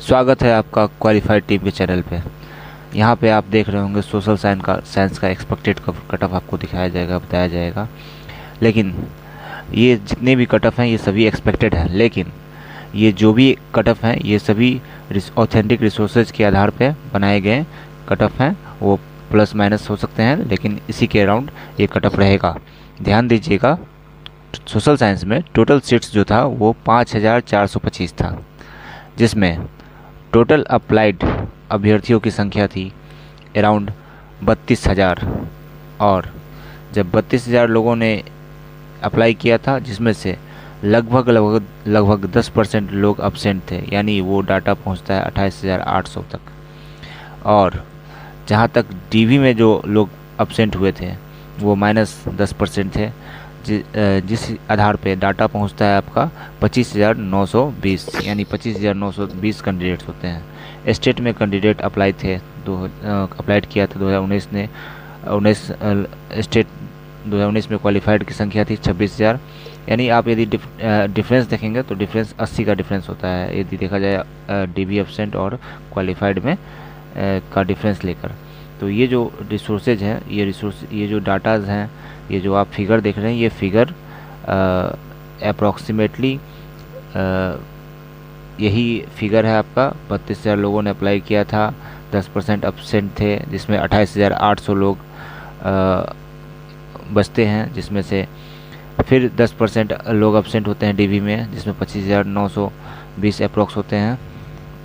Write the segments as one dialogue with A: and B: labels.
A: स्वागत है आपका क्वालिफाइड टीम के चैनल पे। यहाँ पे आप देख रहे होंगे सोशल साइंस का एक्सपेक्टेड कट ऑफ आपको दिखाया जाएगा, बताया जाएगा। लेकिन ये जितने भी कट ऑफ हैं ये सभी एक्सपेक्टेड हैं, लेकिन ये जो भी कट ऑफ हैं ये सभी ऑथेंटिक रिसोर्सेज के आधार पे बनाए गए कट ऑफ हैं। वो प्लस माइनस हो सकते हैं, लेकिन इसी के अराउंड ये कट ऑफ रहेगा। ध्यान दीजिएगा, सोशल साइंस में टोटल सीट्स जो था वो 5425 था, जिसमें टोटल अप्लाइड अभ्यर्थियों की संख्या थी अराउंड 32,000। और जब 32,000 लोगों ने अप्लाई किया था, जिसमें से लगभग 10% लोग अब्सेंट थे, यानी वो डाटा पहुंचता है 28,800 तक। और जहां तक डीवी में जो लोग अब्सेंट हुए थे वो -10% थे, जिस आधार पे डाटा पहुंचता है आपका 25,920, यानी 25,920 कैंडिडेट्स होते हैं। स्टेट में कैंडिडेट अप्लाइड किया था 2019 ने 2019 में क्वालिफाइड की संख्या थी 26,000। यानी आप यदि डिफरेंस देखेंगे तो डिफरेंस 80 का डिफरेंस होता है, यदि देखा जाए डीबी एब्सेंट और क्वालिफाइड में का डिफरेंस लेकर। तो ये जो रिसोर्सेज हैं, ये जो डाटाज हैं, ये जो आप फिगर देख रहे हैं, ये फिगर अप्रॉक्सीमेटली यही फिगर है आपका। 32,000 लोगों ने अप्लाई किया था, 10% अब्सेंट थे, जिसमें 28,800 लोग बचते हैं, जिसमें से फिर 10% लोग अब्सेंट होते हैं डीवी में, जिसमें 25,920 अप्रॉक्स होते हैं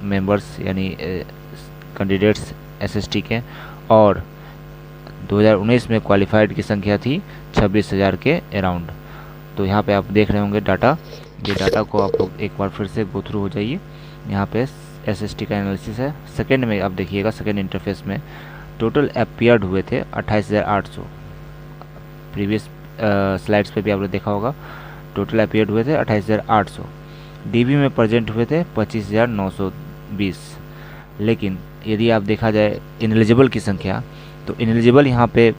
A: मेंबर्स, यानी कैंडिडेट्स एसएसटी के। और 2019 में क्वालिफाइड की संख्या थी 26,000 के अराउंड। तो यहाँ पे आप देख रहे होंगे डाटा, ये डाटा को आप लोग एक बार फिर से गो थ्रू हो जाइए। यहाँ पे एसएसटी का एनालिसिस है। सेकंड में आप देखिएगा, सेकंड इंटरफेस में टोटल अपीयर्ड हुए थे 28,800। प्रीवियस स्लाइड्स पे भी आपने देखा होगा, टोटल अपीयर्ड हुए थे 28,800। डीबी में प्रेजेंट हुए थे 25,920। लेकिन यदि आप देखा जाए इनएलिजिबल की संख्या, तो इनएलिजिबल यहाँ पे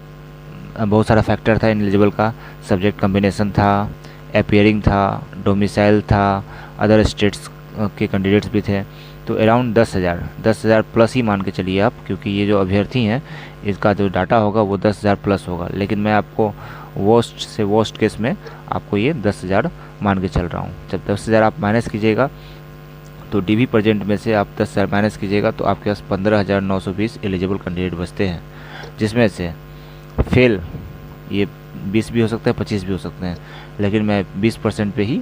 A: बहुत सारा फैक्टर था। इनएलिजिबल का सब्जेक्ट कम्बिनेशन था, अपीयरिंग था, डोमिसाइल था, अदर स्टेट्स के कैंडिडेट्स भी थे। तो अराउंड 10,000 प्लस ही मान के चलिए आप, क्योंकि ये जो अभ्यर्थी हैं इसका जो डाटा होगा वो 10,000 प्लस होगा। लेकिन मैं आपको वर्स्ट से वर्स्ट केस में आपको ये 10,000 मान के चल रहा हूँ। जब 10,000 आप माइनस कीजिएगा तो डीवी प्रेजेंट में से आप 10,000 माइनस कीजिएगा तो आपके पास 15,920 एलिजिबल कैंडिडेट बचते हैं, जिसमें से फेल ये 20 भी हो सकता है, 25 भी हो सकते हैं, लेकिन मैं 20% पे ही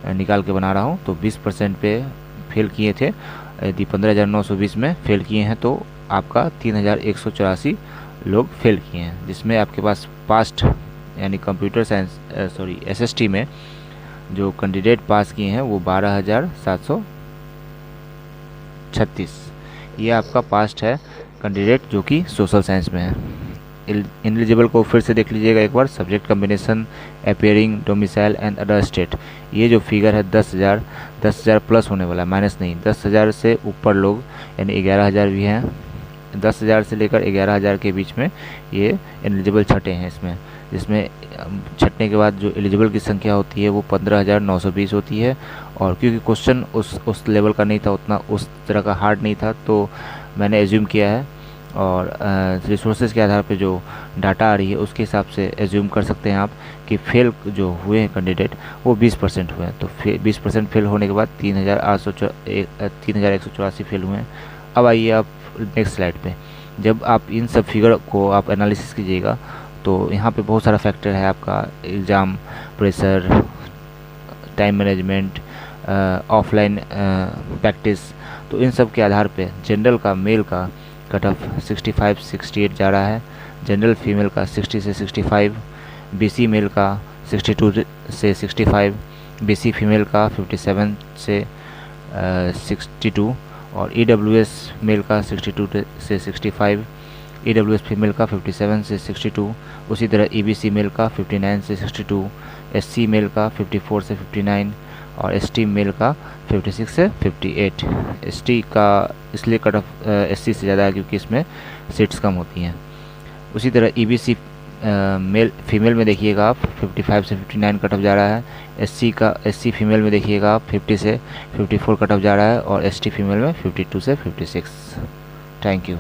A: निकाल के बना रहा हूँ। तो 20% पे फेल किए थे, यदि 15,920 में फेल किए हैं तो आपका 3,184 लोग फेल किए हैं, जिसमें आपके पास पास्ट यानी कंप्यूटर साइंस एसएसटी में जो कैंडिडेट पास किए हैं वो 12,736। ये आपका पास्ट है कैंडिडेट जो कि सोशल साइंस में है। इनएलिजिबल को फिर से देख लीजिएगा एक बार, subject combination, appearing, domicile and other state. ये जो फिगर है 10,000 प्लस होने वाला है, माइनस नहीं। 10,000 से ऊपर लोग यानी 11,000 भी हैं। 10,000 से लेकर 11,000 के बीच में ये इनएलिजिबल छठे हैं इसमें, जिसमें छटने के बाद जो एलिजिबल की संख्या होती है वो 15,920 होती है। और क्योंकि क्वेश्चन उस लेवल का नहीं था, उतना उस तरह का हार्ड नहीं था, तो मैंने एज्यूम किया है। और रिसोर्सेज के आधार पे जो डाटा आ रही है उसके हिसाब से एज्यूम कर सकते हैं आप कि फेल जो हुए हैं कैंडिडेट वो 20% हुए हैं। तो 20% फेल होने के बाद 3,184 फेल हुए हैं। अब आइए आप नेक्स्ट स्लाइड पे। जब आप इन सब फिगर को आप एनालिसिस कीजिएगा तो यहाँ पे बहुत सारा फैक्टर है आपका, exam pressure, time management, offline practice. तो इन सब के आधार पे जनरल का मेल का कट ऑफ 65-68 जा रहा है, जनरल फीमेल का 60 से 65, बीसी मेल का 62 से 65, बीसी फीमेल का 57 से 62, और ईडब्ल्यूएस मेल का 62 से 65, ईडब्ल्यूएस फीमेल का 57 से 62, उसी तरह ईबीसी मेल का 59 से 62, एससी मेल का 54 से 59, और एसटी मेल का 56 से 58। एसटी का इसलिए कट ऑफ एससी से ज़्यादा है क्योंकि इसमें सीट्स कम होती हैं। उसी तरह ईबीसी मेल फीमेल में देखिएगा आप 55 से 59 कट ऑफ जा रहा है। एससी फीमेल में देखिएगा आप 50 से 54 कट ऑफ जा रहा है और एसटी फीमेल में 52 से 56। Thank you.